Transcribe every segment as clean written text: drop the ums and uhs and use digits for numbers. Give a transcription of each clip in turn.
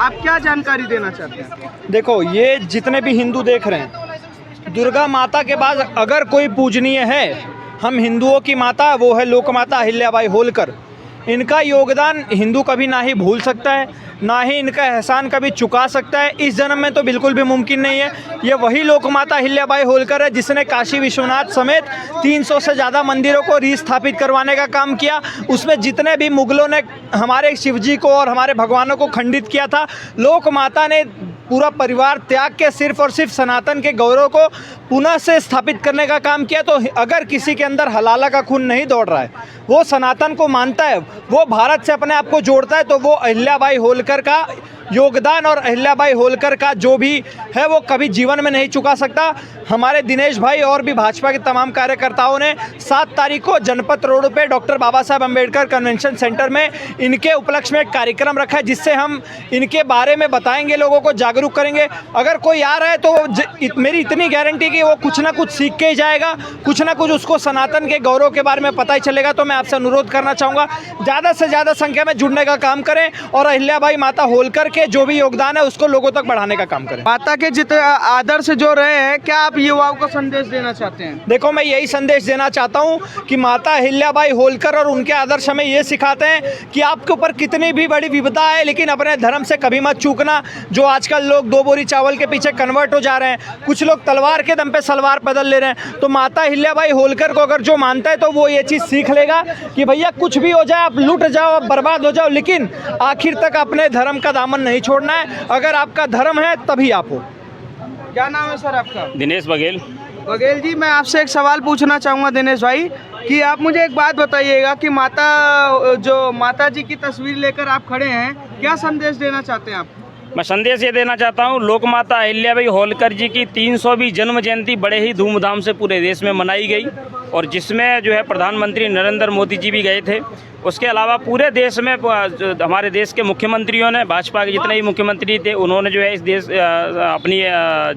आप क्या जानकारी देना चाहते हैं? देखो, ये जितने भी हिंदू देख रहे हैं, दुर्गा माता के बाद अगर कोई पूजनीय है हम हिंदुओं की माता, वो है लोक माता अहिल्याबाई होलकर। इनका योगदान हिंदू कभी ना ही भूल सकता है, ना ही इनका एहसान कभी चुका सकता है। इस जन्म में तो बिल्कुल भी मुमकिन नहीं है। ये वही लोक माता अहिल्याबाई होलकर है जिसने काशी विश्वनाथ समेत 300 से ज़्यादा मंदिरों को रिस्थापित करवाने का काम किया। उसमें जितने भी मुगलों ने हमारे शिवजी को और हमारे भगवानों को खंडित किया था, लोक माता ने पूरा परिवार त्याग के सिर्फ और सिर्फ सनातन के गौरव को पुनः से स्थापित करने का काम किया। तो अगर किसी के अंदर हलाला का खून नहीं दौड़ रहा है, वो सनातन को मानता है, वो भारत से अपने आप को जोड़ता है, तो वो अहिल्याबाई होलकर का योगदान और अहिल्याबाई होलकर का जो भी है वो कभी जीवन में नहीं चुका सकता। हमारे दिनेश भाई और भी भाजपा के तमाम कार्यकर्ताओं ने 7 तारीख को जनपथ रोड पे डॉक्टर बाबा साहब अम्बेडकर कन्वेंशन सेंटर में इनके उपलक्ष्य में एक कार्यक्रम रखा है, जिससे हम इनके बारे में बताएंगे, लोगों को जागरूक करेंगे। अगर कोई आ रहा है तो मेरी इतनी गारंटी कि वो कुछ ना कुछ सीख के ही जाएगा, कुछ ना कुछ उसको सनातन के गौरव के बारे में पता ही चलेगा। तो मैं आपसे अनुरोध करना चाहूँगा, ज़्यादा से ज़्यादा संख्या में जुड़ने का काम करें और अहिल्याबाई माता होलकर के जो भी योगदान है उसको लोगों तक बढ़ाने का काम करें। माता के जितने आदर्श जो रहे हैं, क्या आप युवाओं को संदेश देना चाहते हैं? देखो, मैं यही संदेश देना चाहता हूँ कि माता अहिल्याबाई होलकर और उनके आदर्श हमें ये सिखाते हैं कि आपके ऊपर कितनी भी बड़ी विपदा है लेकिन अपने धर्म से कभी मत चूकना। जो आजकल लोग 2 बोरी चावल के पीछे कन्वर्ट हो जा रहे हैं, कुछ लोग तलवार के दम पे सलवार बदल ले रहे हैं, तो माता अहिल्याबाई होलकर को अगर जो मानता है तो वो ये चीज़ सीख लेगा कि भैया कुछ भी हो जाए, आप लूट जाओ, आप बर्बाद हो जाओ, लेकिन आखिर तक अपने धर्म का दामन नहीं छोड़ना है। अगर आपका धर्म है तभी आप हो। क्या नाम है सर आपका? दिनेश बघेल। बघेल जी, मैं आपसे एक सवाल पूछना चाहूँगा दिनेश भाई, कि आप मुझे एक बात बताइएगा कि माता जी की तस्वीर लेकर आप खड़े हैं, क्या संदेश देना चाहते हैं आप? मैं संदेश ये देना चाहता हूँ, लोक माता अहिल्याबाई होलकर जी की 300वीं जन्म जयंती बड़े ही धूमधाम से पूरे देश में मनाई गई और जिसमें जो है प्रधानमंत्री नरेंद्र मोदी जी भी गए थे। उसके अलावा पूरे देश में हमारे देश के मुख्यमंत्रियों ने, भाजपा के जितने भी मुख्यमंत्री थे, उन्होंने जो है इस देश अपनी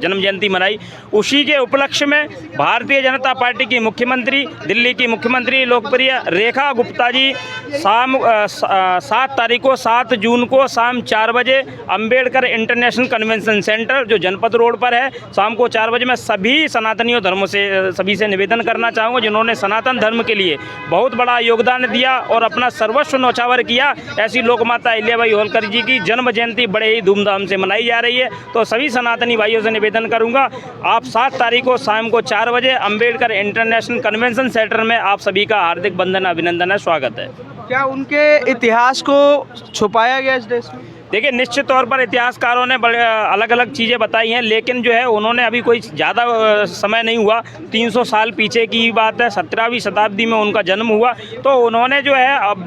जन्म जयंती मनाई। उसी के उपलक्ष्य में भारतीय जनता पार्टी की मुख्यमंत्री, दिल्ली की मुख्यमंत्री लोकप्रिय रेखा गुप्ता जी 7 तारीख को 7 जून को शाम 4 बजे अम्बेडकर इंटरनेशनल कन्वेंशन सेंटर जो जनपथ रोड पर है, शाम को 4 बजे मैं सभी सनातनियों धर्मों से सभी से निवेदन करना चाहूँगा जिन्होंने सनातन धर्म के लिए बहुत बड़ा योगदान दिया और अपना सर्वस्व न्यौछावर किया। ऐसी लोक माता अहिल्याबाई होलकर जी की जन्म जयंती बड़े ही धूमधाम से मनाई जा रही है। तो सभी सनातनी भाइयों से निवेदन करूंगा, आप 7 तारीख को शाम को 4 बजे अम्बेडकर इंटरनेशनल कन्वेंशन सेंटर में आप सभी का हार्दिक वंदन, अभिनंदन है, स्वागत है। क्या उनके इतिहास को छुपाया गया इस देश में? देखिए, निश्चित तौर पर इतिहासकारों ने बड़े अलग अलग चीज़ें बताई हैं, लेकिन जो है उन्होंने अभी कोई ज़्यादा समय नहीं हुआ, 300 साल पीछे की बात है, 17वीं शताब्दी में उनका जन्म हुआ। तो उन्होंने जो है अब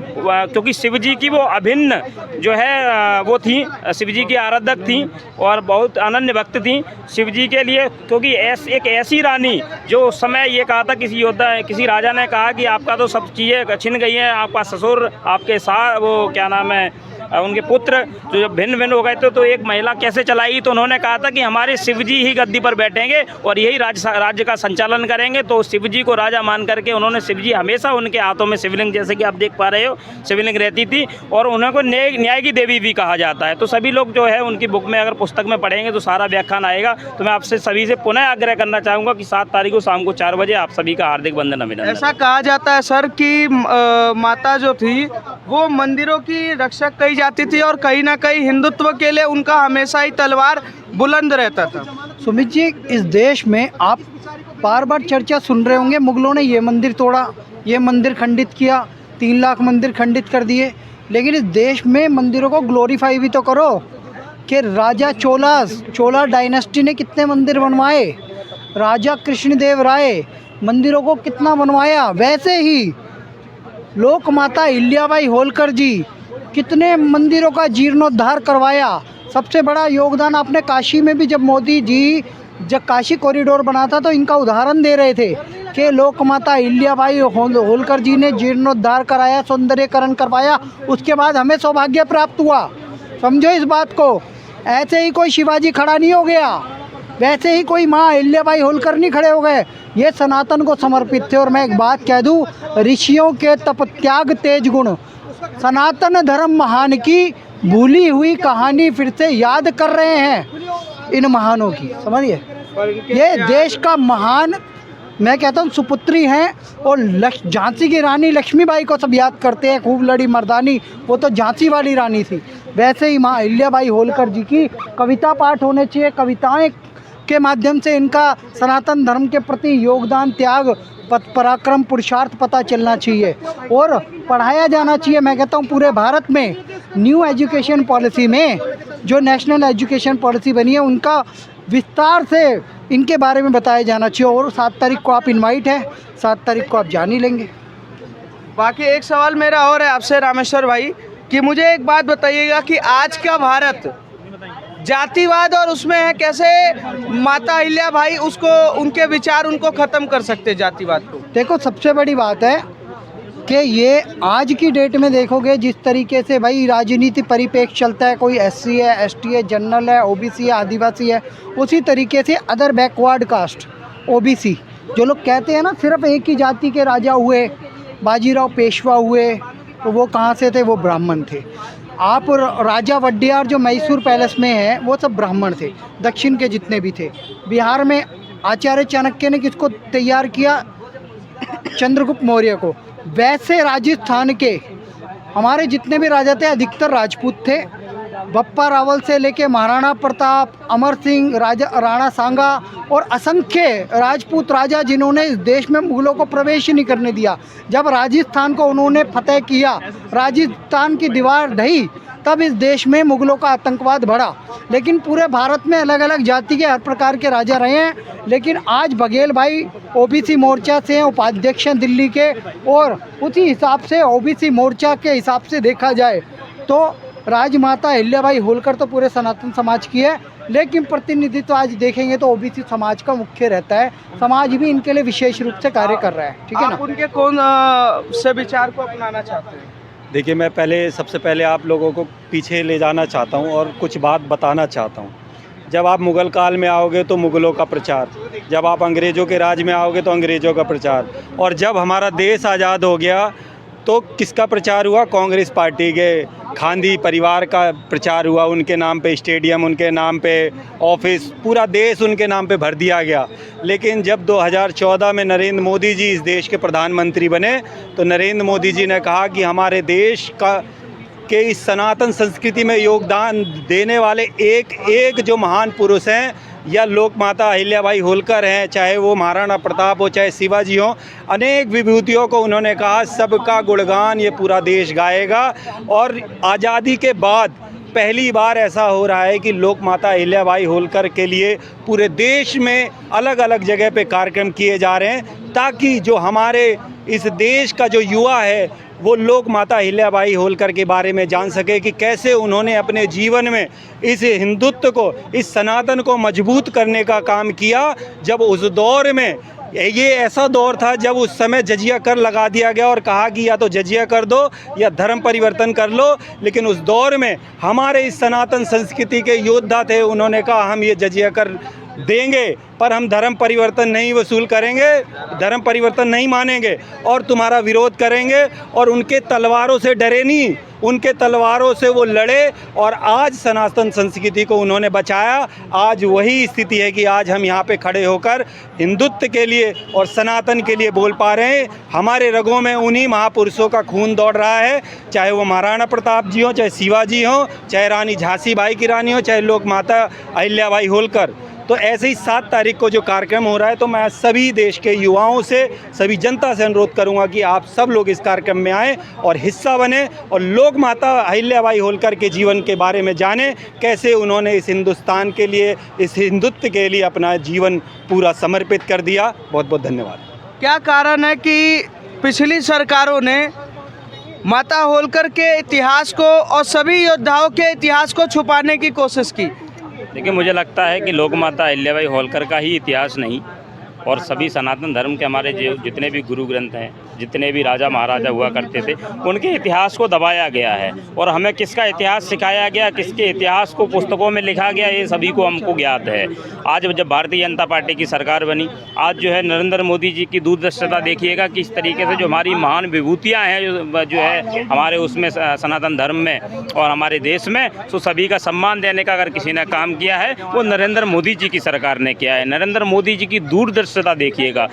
क्योंकि शिव जी की वो अभिन्न जो है वो थी, शिव जी की आराधक थी और बहुत अनन्य भक्त थी शिव जी के लिए। क्योंकि एक ऐसी रानी जो उस समय ये कहा था, किसी राजा ने कहा कि आपका तो सब चीज़ें छिन गई हैं, आपका ससुर, आपके साथ वो क्या नाम है उनके पुत्र जो भिन्न भिन्न हो गए थे, तो एक महिला कैसे चलाई। तो उन्होंने कहा था कि हमारे शिव जी ही गद्दी पर बैठेंगे और यही राज्य का संचालन करेंगे। तो शिव जी को राजा मान करके उन्होंने, शिव जी हमेशा उनके हाथों में शिवलिंग, जैसे कि आप देख पा रहे हो, शिवलिंग रहती थी और उन्हें को न्याय की देवी भी कहा जाता है। तो सभी लोग जो है उनकी बुक में अगर पुस्तक में पढ़ेंगे तो सारा व्याख्यान आएगा। तो मैं आपसे सभी से पुनः आग्रह करना चाहूँगा कि 7 तारीख को शाम को 4 बजे आप सभी का हार्दिक वंदन, अभिनंदन। ऐसा कहा जाता है सर कि माता जो थी वो मंदिरों की रक्षक कही जाती थी और कहीं ना कहीं हिंदुत्व के लिए उनका हमेशा ही तलवार बुलंद रहता था। सुमित जी, इस देश में आप बार बार चर्चा सुन रहे होंगे, मुगलों ने ये मंदिर तोड़ा, ये मंदिर खंडित किया, 3 लाख मंदिर खंडित कर दिए, लेकिन इस देश में मंदिरों को ग्लोरीफाई भी तो करो कि राजा चोला डायनेस्टी ने कितने मंदिर बनवाए, राजा कृष्णदेव राय मंदिरों को कितना बनवाया, वैसे ही लोक माता अहिल्याबाई होलकर जी कितने मंदिरों का जीर्णोद्धार करवाया। सबसे बड़ा योगदान आपने काशी में भी, जब मोदी जी जब काशी कॉरिडोर बना था तो इनका उदाहरण दे रहे थे कि लोक माता अहिल्याबाई होलकर जी ने जीर्णोद्धार कराया, सौंदर्यकरण करवाया, उसके बाद हमें सौभाग्य प्राप्त हुआ। समझो इस बात को। ऐसे ही कोई शिवाजी खड़ा नहीं हो गया, वैसे ही कोई माँ अहिल्याबाई होलकर नहीं खड़े हो गए, ये सनातन को समर्पित थे। और मैं एक बात कह दूँ, ऋषियों के तप त्याग तेज गुण, सनातन धर्म महान की भूली हुई कहानी फिर से याद कर रहे हैं इन महानों की, समझिए। ये देश का महान, मैं कहता हूँ, सुपुत्री हैं। और झांसी की रानी लक्ष्मीबाई को सब याद करते हैं, खूब लड़ी मर्दानी, वो तो झांसी वाली रानी थी। वैसे ही माँ अहिल्याबाई होलकर जी की कविता पाठ होने चाहिए। कविताएं के माध्यम से इनका सनातन धर्म के प्रति योगदान, त्याग, पराक्रम, पुरुषार्थ पता चलना चाहिए और पढ़ाया जाना चाहिए। मैं कहता हूँ पूरे भारत में न्यू एजुकेशन पॉलिसी में जो नेशनल एजुकेशन पॉलिसी बनी है, उनका विस्तार से इनके बारे में बताया जाना चाहिए। और 7 तारीख को आप इनवाइट है, 7 तारीख को आप जान ही लेंगे। बाकी एक सवाल मेरा और है आपसे रामेश्वर भाई, कि मुझे एक बात बताइएगा कि आज का भारत जातिवाद और उसमें है, कैसे माता अहिल्या भाई उसको, उनके विचार उनको ख़त्म कर सकते जातिवाद को? देखो, सबसे बड़ी बात है कि ये आज की डेट में देखोगे जिस तरीके से भाई राजनीति परिपेक्ष चलता है, कोई SC है, ST है, जनरल है, OBC है, आदिवासी है, उसी तरीके से अदर बैकवर्ड कास्ट OBC, जो लोग कहते हैं ना सिर्फ एक ही जाति के राजा हुए, बाजीराव पेशवा हुए, तो वो कहाँ से थे? वो ब्राह्मण थे। आप राजा वड्डियार जो मैसूर पैलेस में है, वो सब ब्राह्मण थे, दक्षिण के जितने भी थे। बिहार में आचार्य चाणक्य ने किसको तैयार किया? चंद्रगुप्त मौर्य को। वैसे राजस्थान के हमारे जितने भी राजा थे अधिकतर राजपूत थे। बप्पा रावल से लेके महाराणा प्रताप, अमर सिंह, राजा राणा सांगा और असंख्य राजपूत राजा जिन्होंने इस देश में मुगलों को प्रवेश ही नहीं करने दिया। जब राजस्थान को उन्होंने फतेह किया, राजस्थान की दीवार ढही, तब इस देश में मुगलों का आतंकवाद बढ़ा। लेकिन पूरे भारत में अलग अलग जाति के हर प्रकार के राजा रहे हैं। लेकिन आज बघेल भाई OBC मोर्चा से हैं, उपाध्यक्ष हैं दिल्ली के, और उसी हिसाब से OBC मोर्चा के हिसाब से देखा जाए तो राजमाता अहिल्याबाई होलकर तो पूरे सनातन समाज की है, लेकिन प्रतिनिधित्व आज देखेंगे तो OBC समाज का मुख्य रहता है। समाज भी इनके लिए विशेष रूप से कार्य कर रहा है, ठीक है ना। आप उनके कौन से विचार को अपनाना चाहते हैं? देखिए, मैं सबसे पहले आप लोगों को पीछे ले जाना चाहता हूं और कुछ बात बताना चाहता हूं। जब आप मुग़ल काल में आओगे तो मुग़लों का प्रचार, जब आप अंग्रेज़ों के राज में आओगे तो अंग्रेज़ों का प्रचार, और जब हमारा देश आज़ाद हो गया तो किसका प्रचार हुआ? कांग्रेस पार्टी के गांधी परिवार का प्रचार हुआ। उनके नाम पे स्टेडियम, उनके नाम पे ऑफिस, पूरा देश उनके नाम पे भर दिया गया। लेकिन जब 2014 में नरेंद्र मोदी जी इस देश के प्रधानमंत्री बने तो नरेंद्र मोदी जी ने कहा कि हमारे देश के इस सनातन संस्कृति में योगदान देने वाले एक जो महान पुरुष हैं, या लोक माता अहिल्याबाई होलकर हैं, चाहे वो महाराणा प्रताप हो, चाहे शिवाजी हो, अनेक विभूतियों को उन्होंने कहा सबका गुणगान ये पूरा देश गाएगा। और आज़ादी के बाद पहली बार ऐसा हो रहा है कि लोक माता अहिल्याबाई होलकर के लिए पूरे देश में अलग अलग जगह पे कार्यक्रम किए जा रहे हैं, ताकि जो हमारे इस देश का जो युवा है वो लोक माता अहिल्याबाई होलकर के बारे में जान सके कि कैसे उन्होंने अपने जीवन में इस हिंदुत्व को, इस सनातन को मजबूत करने का काम किया। जब उस दौर में, ये ऐसा दौर था जब उस समय जजिया कर लगा दिया गया और कहा कि या तो जजिया कर दो या धर्म परिवर्तन कर लो। लेकिन उस दौर में हमारे इस सनातन संस्कृति के योद्धा थे, उन्होंने कहा हम ये जजिया कर देंगे पर हम धर्म परिवर्तन नहीं वसूल करेंगे, धर्म परिवर्तन नहीं मानेंगे और तुम्हारा विरोध करेंगे। और उनके तलवारों से डरे नहीं, उनके तलवारों से वो लड़े और आज सनातन संस्कृति को उन्होंने बचाया। आज वही स्थिति है कि आज हम यहाँ पे खड़े होकर हिंदुत्व के लिए और सनातन के लिए बोल पा रहे हैं। हमारे रगों में उन्हीं महापुरुषों का खून दौड़ रहा है, चाहे वो महाराणा प्रताप जी हो, चाहे शिवाजी हो, चाहे रानी झांसी बाई की रानी हो, चाहे लोक माता अहिल्याबाई होलकर। तो ऐसे ही 7 तारीख को जो कार्यक्रम हो रहा है, तो मैं सभी देश के युवाओं से, सभी जनता से अनुरोध करूंगा कि आप सब लोग इस कार्यक्रम में आएँ और हिस्सा बने और लोक माता अहिल्याबाई होलकर के जीवन के बारे में जानें, कैसे उन्होंने इस हिंदुस्तान के लिए, इस हिंदुत्व के लिए अपना जीवन पूरा समर्पित कर दिया। बहुत बहुत धन्यवाद। क्या कारण है कि पिछली सरकारों ने माता होलकर के इतिहास को और सभी योद्धाओं के इतिहास को छुपाने की कोशिश की? देखिए, मुझे लगता है कि लोक माता अहिल्याबाई होलकर का ही इतिहास नहीं और सभी सनातन धर्म के हमारे जो जितने भी गुरु ग्रंथ हैं, जितने भी राजा महाराजा हुआ करते थे, उनके इतिहास को दबाया गया है। और हमें किसका इतिहास सिखाया गया, किसके इतिहास को पुस्तकों में लिखा गया, ये सभी को हमको ज्ञात है। आज जब भारतीय जनता पार्टी की सरकार बनी, आज जो है नरेंद्र मोदी जी की दूरदर्शिता देखिएगा कि इस तरीके से जो हमारी महान विभूतियाँ हैं जो है हमारे उसमें सनातन धर्म में और हमारे देश में, तो सभी का सम्मान देने का अगर किसी ने काम किया है वो नरेंद्र मोदी जी की सरकार ने किया है। नरेंद्र मोदी जी की दूरदर्शिता देखिएगा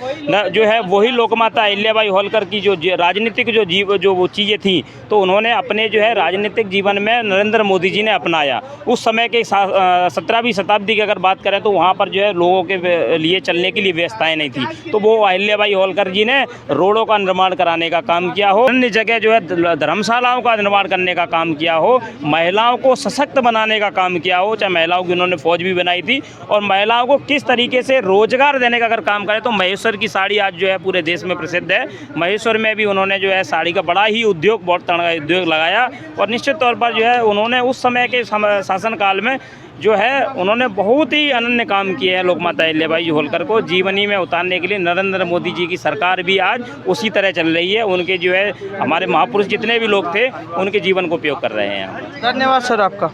जो है, वही लोकमाता अहिल्याबाई होलकर की जो राजनीतिक जो वो चीज़ें थी, तो उन्होंने अपने जो है राजनीतिक जीवन में नरेंद्र मोदी जी ने अपनाया। उस समय के 17वीं शताब्दी की अगर बात करें तो वहाँ पर जो है लोगों के लिए चलने के लिए व्यवस्थाएं नहीं थी, तो वो अहिल्याबाई होलकर जी ने रोडों का निर्माण कराने का काम किया हो, अन्य जगह जो है धर्मशालाओं का निर्माण करने का काम किया हो, महिलाओं को सशक्त बनाने का काम किया हो, चाहे महिलाओं की उन्होंने फौज भी बनाई थी, और महिलाओं को किस तरीके से रोजगार देने का अगर काम करें तो महेश्वर की साड़ी आज जो है पूरे देश में प्रसिद्ध है। महेश्वर में भी उन्होंने जो है साड़ी का बड़ा ही उद्योग, बहुत तगड़ा उद्योग लगाया, और निश्चित तौर पर जो है उन्होंने उस समय के शासनकाल में जो है उन्होंने बहुत ही अनन्य काम किए हैं लोकमाता अहिल्याबाई होलकर को जीवनी में उतारने के लिए। नरेंद्र मोदी जी की सरकार भी आज उसी तरह चल रही है, उनके जो है हमारे महापुरुष जितने भी लोग थे उनके जीवन को उपयोग कर रहे हैं। धन्यवाद सर आपका।